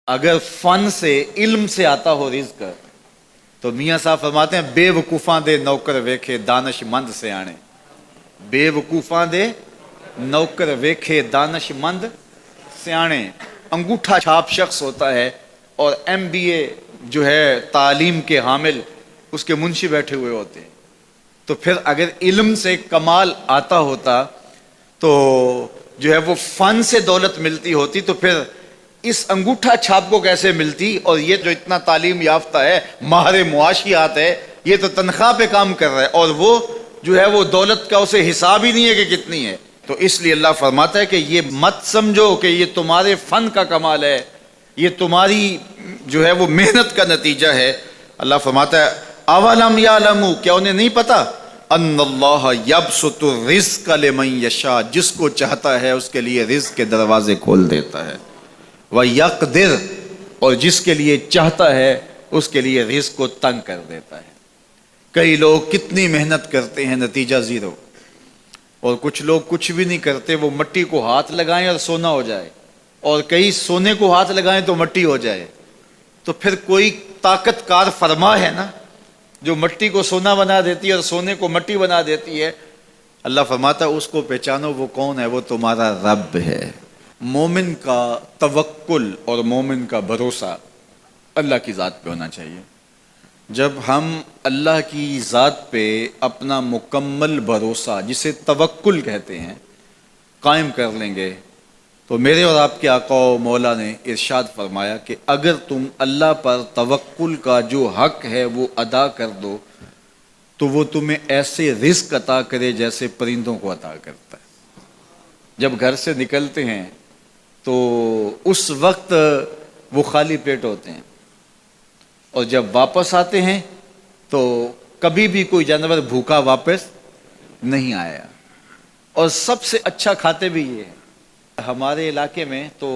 اگر فن سے علم سے آتا ہو رزق تو میاں صاحب فرماتے ہیں بے وقوفاں دے نوکر ویکھے دانش مند سے آنے. بے وقوفاں دے نوکر ویکھے دانش مند سیانے. انگوٹھا چھاپ شخص ہوتا ہے اور MBA جو ہے تعلیم کے حامل اس کے منشی بیٹھے ہوئے ہوتے ہیں. تو پھر اگر علم سے کمال آتا ہوتا تو جو ہے وہ فن سے دولت ملتی ہوتی تو پھر اس انگوٹھا چھاپ کو کیسے ملتی. اور یہ جو اتنا تعلیم یافتہ ہے ماہر معاشیات ہے یہ تو تنخواہ پہ کام کر رہا ہے اور وہ جو ہے وہ دولت کا اسے حساب ہی نہیں ہے کہ کتنی ہے. تو اس لیے اللہ فرماتا ہے کہ یہ مت سمجھو کہ یہ تمہارے فن کا کمال ہے، یہ تمہاری جو ہے وہ محنت کا نتیجہ ہے. اللہ فرماتا ہے اولم یعلموا، کیا انہیں نہیں پتا ان اللہ یبسط الرزق لمن یشاء، جس کو چاہتا ہے اس کے لیے رزق کے دروازے کھول دیتا ہے، وَيَقْدِرْ، اور جس کے لیے چاہتا ہے اس کے لیے رزق کو تنگ کر دیتا ہے. کئی لوگ کتنی محنت کرتے ہیں نتیجہ زیرو، اور کچھ لوگ کچھ بھی نہیں کرتے، وہ مٹی کو ہاتھ لگائیں اور سونا ہو جائے، اور کئی سونے کو ہاتھ لگائیں تو مٹی ہو جائے. تو پھر کوئی طاقت کار فرما ہے نا جو مٹی کو سونا بنا دیتی ہے اور سونے کو مٹی بنا دیتی ہے. اللہ فرماتا ہے اس کو پہچانو، وہ کون ہے، وہ تمہارا رب ہے. مومن کا توکل اور مومن کا بھروسہ اللہ کی ذات پہ ہونا چاہیے. جب ہم اللہ کی ذات پہ اپنا مکمل بھروسہ جسے توکل کہتے ہیں قائم کر لیں گے تو میرے اور آپ کے آقا و مولا نے ارشاد فرمایا کہ اگر تم اللہ پر توکل کا جو حق ہے وہ ادا کر دو تو وہ تمہیں ایسے رزق عطا کرے جیسے پرندوں کو عطا کرتا ہے. جب گھر سے نکلتے ہیں تو اس وقت وہ خالی پیٹ ہوتے ہیں، اور جب واپس آتے ہیں تو کبھی بھی کوئی جانور بھوکا واپس نہیں آیا. اور سب سے اچھا کھاتے بھی یہ ہیں. ہمارے علاقے میں تو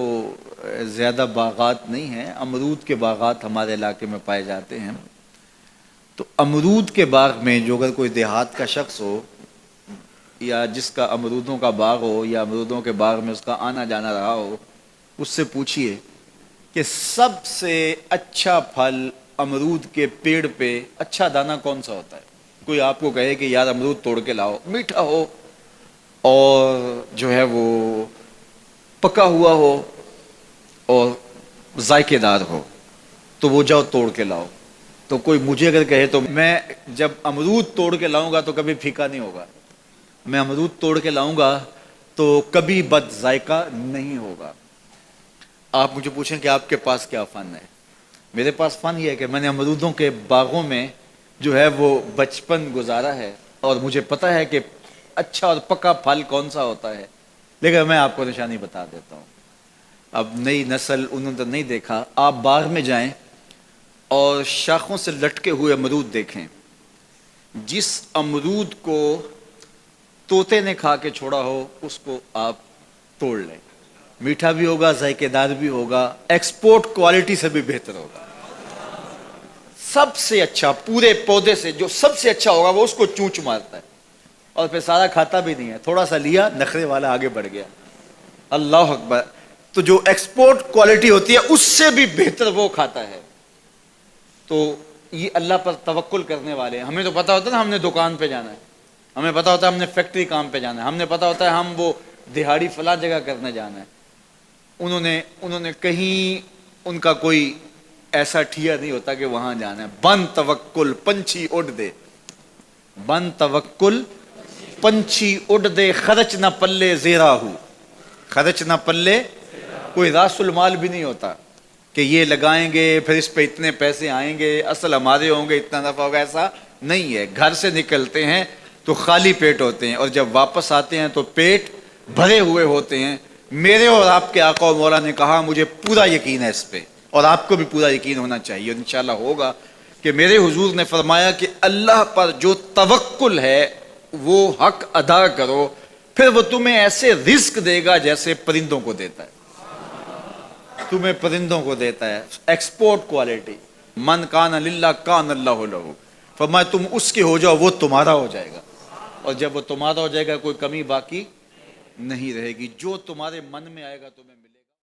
زیادہ باغات نہیں ہیں، امرود کے باغات ہمارے علاقے میں پائے جاتے ہیں. تو امرود کے باغ میں جو اگر کوئی دیہات کا شخص ہو یا جس کا امرودوں کا باغ ہو یا امرودوں کے باغ میں اس کا آنا جانا رہا ہو، اس سے پوچھئے کہ سب سے اچھا پھل امرود کے پیڑ پہ اچھا دانہ کون سا ہوتا ہے. کوئی آپ کو کہے کہ یار امرود توڑ کے لاؤ، میٹھا ہو اور جو ہے وہ پکا ہوا ہو اور ذائقے دار ہو تو وہ جاؤ توڑ کے لاؤ. تو کوئی مجھے اگر کہے تو میں جب امرود توڑ کے لاؤں گا تو کبھی پھیکا نہیں ہوگا، میں امرود توڑ کے لاؤں گا تو کبھی بد ذائقہ نہیں ہوگا. آپ مجھے پوچھیں کہ آپ کے پاس کیا فن ہے. میرے پاس فن یہ ہے کہ میں نے امرودوں کے باغوں میں جو ہے وہ بچپن گزارا ہے اور مجھے پتہ ہے کہ اچھا اور پکا پھل کون سا ہوتا ہے. لیکن میں آپ کو نشانی بتا دیتا ہوں. اب نئی نسل انہوں نے نہیں دیکھا، آپ باغ میں جائیں اور شاخوں سے لٹکے ہوئے امرود دیکھیں. جس امرود کو طوطے نے کھا کے چھوڑا ہو اس کو آپ توڑ لیں، میٹھا بھی ہوگا، ذائقے دار بھی ہوگا، ایکسپورٹ کوالٹی سے بھی بہتر ہوگا. سب سے اچھا پورے پودے سے جو سب سے اچھا ہوگا وہ اس کو چونچ مارتا ہے اور پھر سارا کھاتا بھی نہیں ہے، تھوڑا سا لیا، نخرے والا آگے بڑھ گیا. اللہ اکبر. تو جو ایکسپورٹ کوالٹی ہوتی ہے اس سے بھی بہتر وہ کھاتا ہے. تو یہ اللہ پر توکل کرنے والے ہیں. ہمیں تو پتا ہوتا ہے نا ہم نے دکان پہ جانا ہے، ہمیں پتا ہوتا ہے ہم نے فیکٹری کام پہ جانا ہے، ہم نے پتا ہوتا ہے ہم وہ دہاڑی فلاں جگہ کرنے جانا ہے. انہوں نے کہیں ان کا کوئی ایسا ٹھیا نہیں ہوتا کہ وہاں جانا ہے. بن توکل پنچھی اڑ دے، بن توکل پنچھی اڑ دے، خرچ نہ پلے زیرا ہو، خرچ نہ پلے. کوئی راس المال بھی نہیں ہوتا کہ یہ لگائیں گے پھر اس پہ اتنے پیسے آئیں گے، اصل ہمارے ہوں گے، اتنا نفع ہوگا، ایسا نہیں ہے. گھر سے نکلتے ہیں تو خالی پیٹ ہوتے ہیں اور جب واپس آتے ہیں تو پیٹ بھرے ہوئے ہوتے ہیں. میرے اور آپ کے آقا و مولا نے کہا مجھے پورا یقین ہے اس پہ اور آپ کو بھی پورا یقین ہونا چاہیے، انشاءاللہ ہوگا، کہ میرے حضور نے فرمایا کہ اللہ پر جو توکل ہے وہ حق ادا کرو پھر وہ تمہیں ایسے رزق دے گا جیسے پرندوں کو دیتا ہے. تمہیں پرندوں کو دیتا ہے، ایکسپورٹ کوالٹی. من کان للہ کان اللہ لہ، فرمایا تم اس کے ہو جاؤ وہ تمہارا ہو جائے گا، اور جب وہ تمہارا ہو جائے گا کوئی کمی باقی نہیں رہے گی. جو تمہارے من میں آئے گا تمہیں ملے گا.